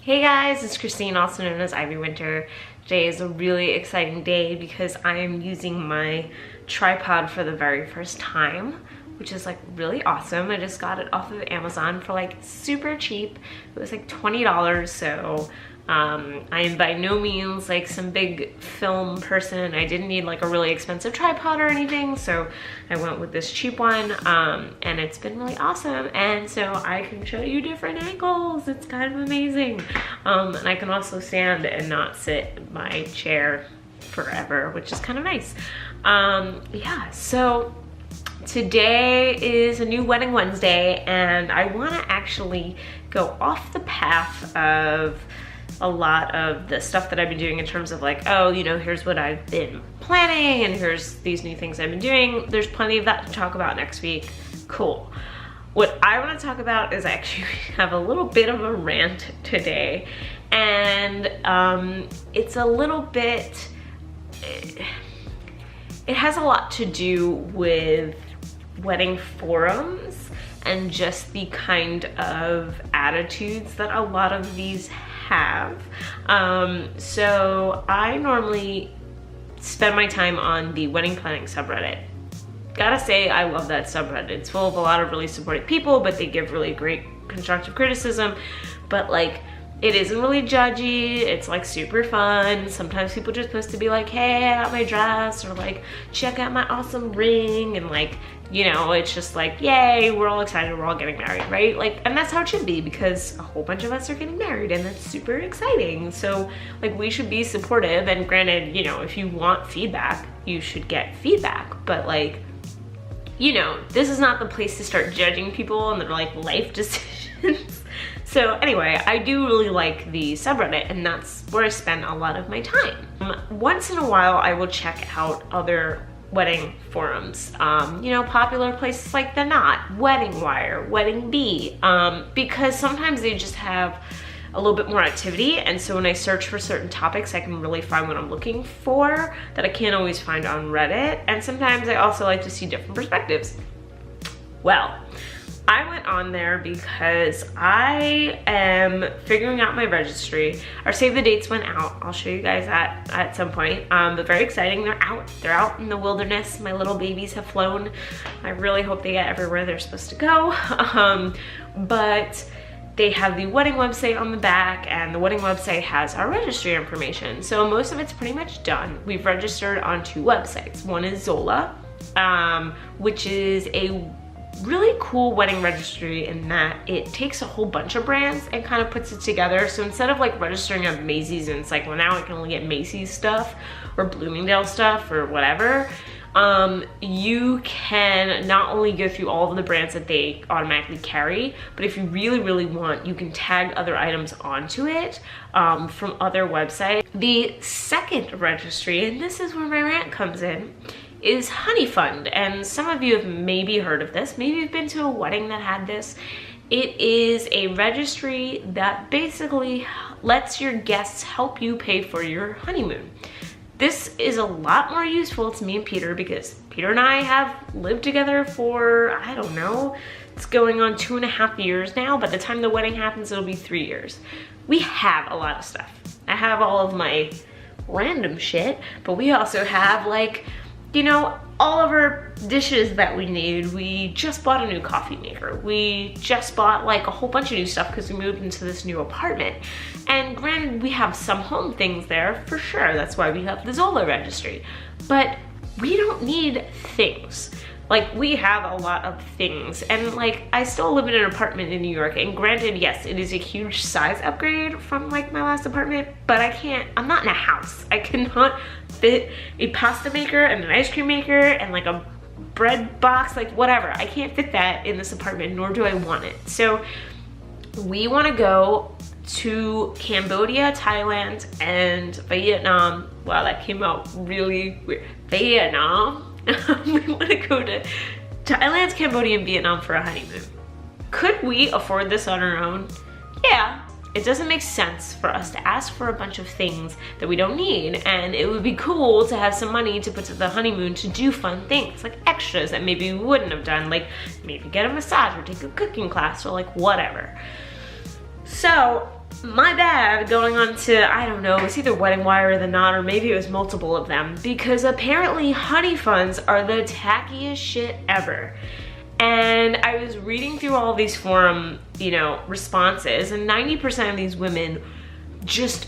Hey guys, it's Christine, also known as IvyWinter. Today is a really exciting day because I am using my tripod for the very first time, which is like really awesome. I just got it off of Amazon for like super cheap. It was like $20, so I am by no means like some big film person. I didn't need like a really expensive tripod or anything, so I went with this cheap one, and it's been really awesome. And so I can show you different angles. It's kind of amazing. And I can also stand and not sit in my chair forever, which is kind of nice. Yeah, so today is a new Wedding Wednesday, and I want to actually go off the path of a lot of the stuff that I've been doing in terms of like, oh, you know, here's what I've been planning and here's these new things I've been doing. There's plenty of that to talk about next week. Cool. What I want to talk about is I actually have a little bit of a rant today, and it's a little bit, it has a lot to do with wedding forums and just the kind of attitudes that a lot of these have. So I normally spend my time on the wedding planning subreddit. Gotta say, I love that subreddit. It's full of a lot of really supportive people, but they give really great constructive criticism. But like, it isn't really judgy. It's like super fun. Sometimes people just post to be like, hey, I got my dress, or like, check out my awesome ring, and like, you know, it's just like, yay, we're all excited, we're all getting married, right? Like, and that's how it should be, because a whole bunch of us are getting married, and that's super exciting. So like, we should be supportive, and granted, you know, if you want feedback, you should get feedback, but like, you know, this is not the place to start judging people and their like life decisions. So anyway, I do really like the subreddit, and that's where I spend a lot of my time. Once in a while, I will check out other wedding forums. You know, popular places like The Knot, Wedding Wire, Wedding Bee, because sometimes they just have a little bit more activity, and so when I search for certain topics, I can really find what I'm looking for that I can't always find on Reddit. And sometimes I also like to see different perspectives. Well, I went on there because I am figuring out my registry. Our save the dates went out. I'll show you guys that at some point. But very exciting, they're out. They're out in the wilderness. My little babies have flown. I really hope they get everywhere they're supposed to go. But they have the wedding website on the back, and the wedding website has our registry information. So most of it's pretty much done. We've registered on 2 websites. One is Zola, which is a really cool wedding registry in that it takes a whole bunch of brands and kind of puts it together. So instead of like registering at Macy's and it's like, well, now I can only get Macy's stuff or Bloomingdale stuff or whatever, you can not only go through all of the brands that they automatically carry, but if you really, really want, you can tag other items onto it from other websites. The second registry, and this is where my rant comes in, is Honeyfund. And some of you have maybe heard of this. Maybe you've been to a wedding that had this. It is a registry that basically lets your guests help you pay for your honeymoon. This is a lot more useful to me and Peter, because Peter and I have lived together for, I don't know, it's going on 2.5 years now. By the time the wedding happens, it'll be 3 years. We have a lot of stuff. I have all of my random shit, but we also have like, you know, all of our dishes that we need. We just bought a new coffee maker. We just bought like a whole bunch of new stuff because we moved into this new apartment. And granted, we have some home things there for sure. That's why we have the Zola registry. But we don't need things. Like, we have a lot of things, and like, I still live in an apartment in New York, and granted, yes, it is a huge size upgrade from like my last apartment, but I'm not in a house. I cannot fit a pasta maker and an ice cream maker and like a bread box, like whatever. I can't fit that in this apartment, nor do I want it. So we want to go to Cambodia, Thailand, and Vietnam. Wow, that came out really weird. Vietnam. We want to go to Thailand, Cambodia, and Vietnam for a honeymoon. Could we afford this on our own? Yeah. It doesn't make sense for us to ask for a bunch of things that we don't need, and it would be cool to have some money to put to the honeymoon to do fun things, like extras that maybe we wouldn't have done, like maybe get a massage or take a cooking class or like whatever. So my bad going on to, I don't know, it's either Wedding Wire or The Knot, or maybe it was multiple of them, because apparently honeyfunds are the tackiest shit ever. And I was reading through all these forum, you know, responses, and 90% of these women just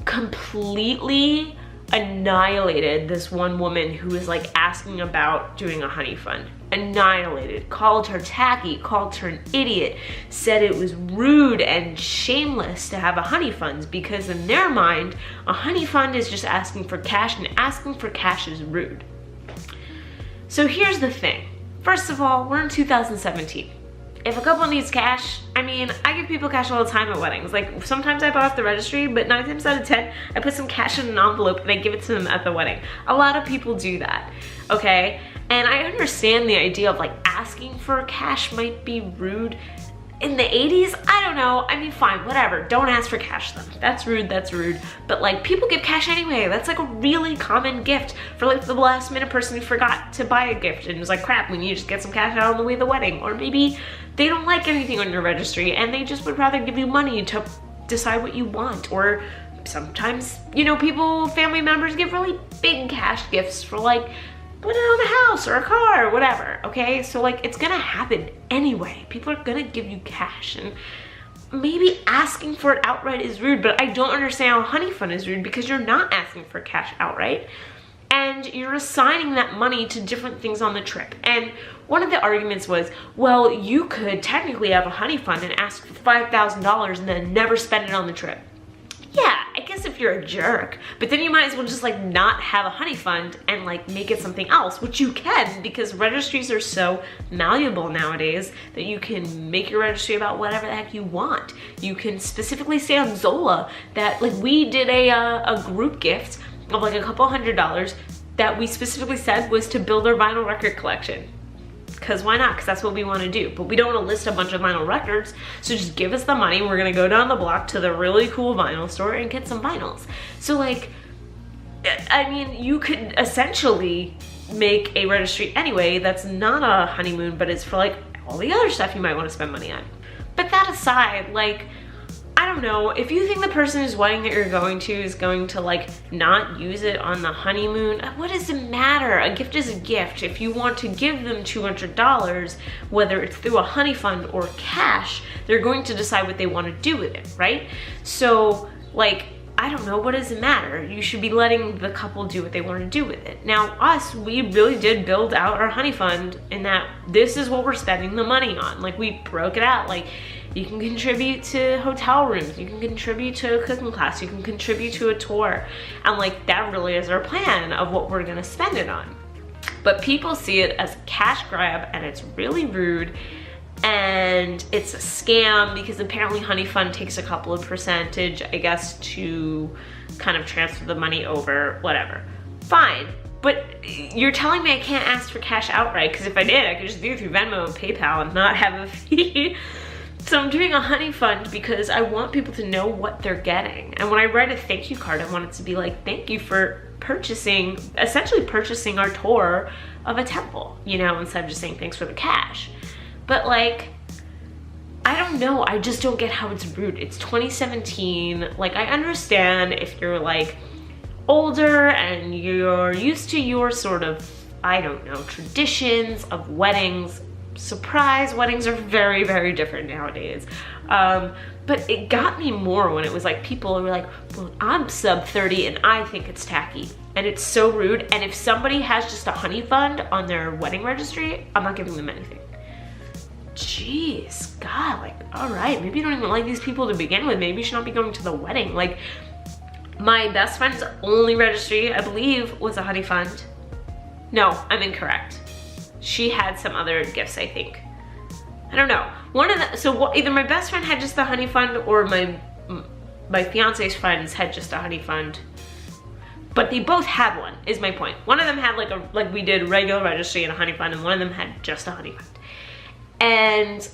completely annihilated this one woman who was like asking about doing a honey fund. Annihilated, called her tacky, called her an idiot, said it was rude and shameless to have a honey fund because in their mind, a honey fund is just asking for cash, and asking for cash is rude. So here's the thing. First of all, we're in 2017. If a couple needs cash, I mean, I give people cash all the time at weddings. Like, sometimes I buy off the registry, but 9 times out of 10, I put some cash in an envelope and I give it to them at the wedding. A lot of people do that, okay? And I understand the idea of like asking for cash might be rude. In the 80s, I don't know. I mean, fine, whatever. Don't ask for cash then. That's rude, that's rude. But like, people give cash anyway. That's like a really common gift for like the last minute person who forgot to buy a gift and was like, crap, we need to just get some cash out on the way to the wedding. Or maybe they don't like anything on your registry and they just would rather give you money to decide what you want. Or sometimes, you know, people, family members give really big cash gifts for like, put it on a house or a car or whatever, okay? So like, it's gonna happen anyway. People are gonna give you cash, and maybe asking for it outright is rude, but I don't understand how honey fund is rude because you're not asking for cash outright and you're assigning that money to different things on the trip. And one of the arguments was, well, you could technically have a honey fund and ask for $5,000 and then never spend it on the trip. Yeah, I guess if you're a jerk, but then you might as well just like not have a honey fund and like make it something else, which you can because registries are so malleable nowadays that you can make your registry about whatever the heck you want. You can specifically say on Zola that like we did a group gift of like a couple $100 that we specifically said was to build our vinyl record collection. Because why not? Because that's what we want to do. But we don't want to list a bunch of vinyl records. So just give us the money. We're going to go down the block to the really cool vinyl store and get some vinyls. So like, I mean, you could essentially make a registry anyway that's not a honeymoon, but it's for like all the other stuff you might want to spend money on. But that aside, like, I don't know, if you think the person whose wedding that you're going to is going to like not use it on the honeymoon, what does it matter? A gift is a gift. If you want to give them $200, whether it's through a honey fund or cash, they're going to decide what they want to do with it, right? So like, I don't know, what does it matter? You should be letting the couple do what they want to do with it. Now us, we really did build out our honey fund in that this is what we're spending the money on. Like we broke it out, like you can contribute to hotel rooms, you can contribute to a cooking class, you can contribute to a tour. And like that really is our plan of what we're gonna spend it on. But people see it as a cash grab and it's really rude and it's a scam because apparently honey fund takes a couple of percentage, I guess, to kind of transfer the money over, whatever. Fine, but you're telling me I can't ask for cash outright because if I did, I could just do it through Venmo and PayPal and not have a fee. So I'm doing a honey fund because I want people to know what they're getting. And when I write a thank you card, I want it to be like, thank you for purchasing, essentially purchasing our tour of a temple, you know, instead of just saying thanks for the cash. But like, I don't know, I just don't get how it's rude. It's 2017, like I understand if you're like older and you're used to your sort of, I don't know, traditions of weddings. Surprise weddings are very, very different nowadays. But it got me more when it was like people were like, well, I'm sub 30 and I think it's tacky. And it's so rude. And if somebody has just a honey fund on their wedding registry, I'm not giving them anything. Jeez, God, like, all right, maybe you don't even like these people to begin with. Maybe you should not be going to the wedding. Like, my best friend's only registry, I believe, was a honey fund. No, I'm incorrect. She had some other gifts, I think. I don't know. One of the, so either my best friend had just the honey fund or my fiance's friends had just a honey fund. But they both had one, is my point. One of them had like we did regular registry and a honey fund, and one of them had just a honey fund. And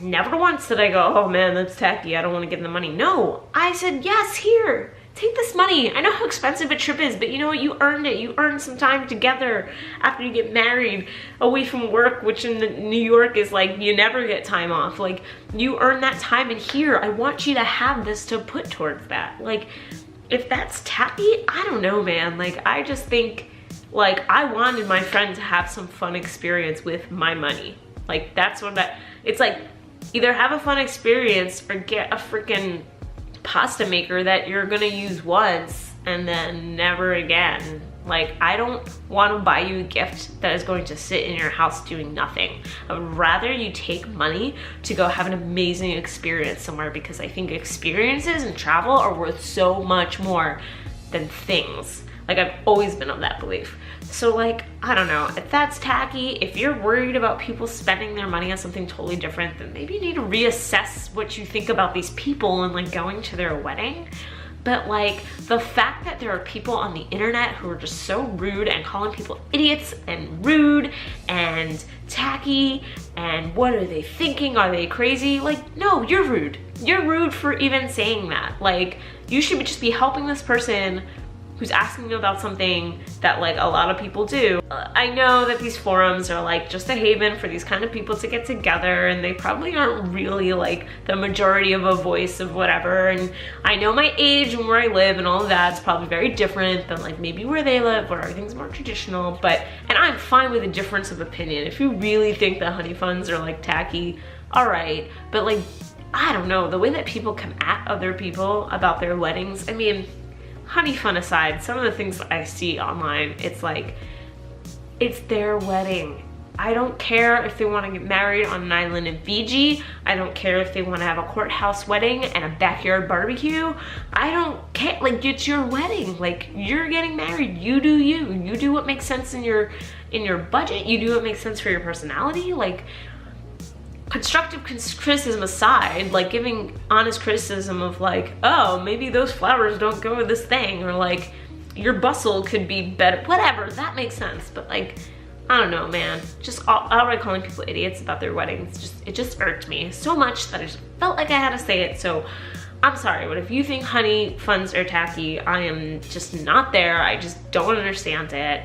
never once did I go, oh man, that's tacky, I don't want to give them money. No, I said, yes, here, take this money. I know how expensive a trip is, but you know what? You earned it. You earned some time together after you get married, away from work, which in New York is like, you never get time off. Like, you earn that time, and here, I want you to have this to put towards that. Like, if that's tacky, I don't know, man. Like, I just think, like, I wanted my friend to have some fun experience with my money. Like, that's what it's like, either have a fun experience or get a freaking pasta maker that you're gonna use once and then never again. Like, I don't want to buy you a gift that is going to sit in your house doing nothing. I would rather you take money to go have an amazing experience somewhere, because I think experiences and travel are worth so much more than things. Like, I've always been of that belief. So, like, I don't know, if that's tacky, if you're worried about people spending their money on something totally different, then maybe you need to reassess what you think about these people and, like, going to their wedding. But, like, the fact that there are people on the internet who are just so rude and calling people idiots and rude and tacky, and what are they thinking? Are they crazy? Like, no, you're rude. You're rude for even saying that. Like, you should just be helping this person who's asking you about something that, like, a lot of people do. I know that these forums are like just a haven for these kind of people to get together, and they probably aren't really like the majority of a voice of whatever. And I know my age and where I live and all of that's probably very different than like maybe where they live, where everything's more traditional, and I'm fine with a difference of opinion. If you really think that honeyfunds are like tacky, all right, but like, I don't know, the way that people come at other people about their weddings, I mean, honey fun aside, some of the things that I see online, it's like, it's their wedding. I don't care if they want to get married on an island in Fiji. I don't care if they want to have a courthouse wedding and a backyard barbecue. I don't care. Like, it's your wedding. Like, you're getting married. You do you. You do what makes sense in your budget. You do what makes sense for your personality. Like, constructive criticism aside, like giving honest criticism of like, oh, maybe those flowers don't go with this thing, or like your bustle could be better, whatever, that makes sense. But like, I don't know, man, just outright calling people idiots about their weddings, it just irked me so much that I just felt like I had to say it. So I'm sorry, but if you think honey funds are tacky, I am just not there. I just don't understand it.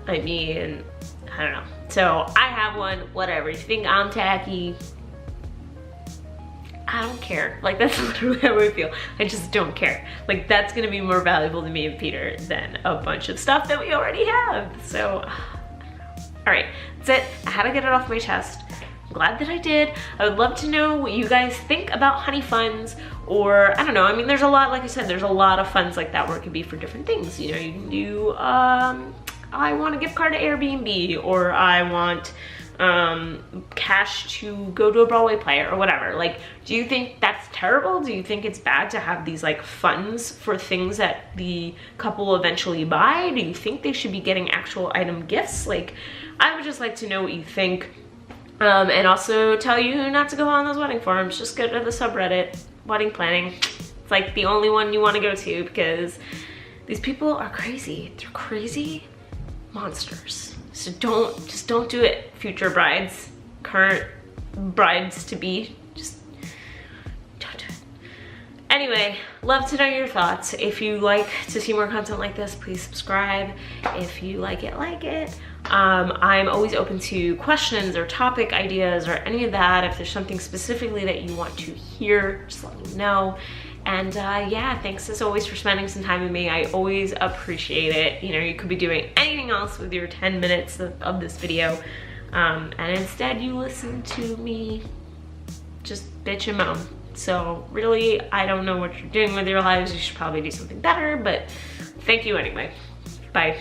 I mean, I don't know. So I have one, whatever. You think I'm tacky, I don't care. Like, that's literally how I feel. I just don't care. Like, that's gonna be more valuable to me and Peter than a bunch of stuff that we already have. So, all right, that's it. I had to get it off my chest. I'm glad that I did. I would love to know what you guys think about honey funds, or I don't know. I mean, there's a lot, like I said, there's a lot of funds like that where it could be for different things. You know, you can do, I want a gift card to Airbnb, or I want cash to go to a Broadway play, or whatever. Like, do you think that's terrible? Do you think it's bad to have these like funds for things that the couple eventually buy? Do you think they should be getting actual item gifts? Like, I would just like to know what you think, and also tell you not to go on those wedding forums. Just go to the subreddit, wedding planning. It's like the only one you want to go to, because these people are crazy. They're crazy monsters. So just don't do it, future brides, current brides to be. Just don't do it. Anyway, love to know your thoughts. If you like to see more content like this, please subscribe. If you like it, I'm always open to questions or topic ideas or any of that. If there's something specifically that you want to hear, just let me know. And yeah, thanks as always for spending some time with me. I always appreciate it. You know, you could be doing anything else with your 10 minutes of this video. And instead you listen to me just bitch and moan. So really, I don't know what you're doing with your lives. You should probably do something better, but thank you anyway. Bye.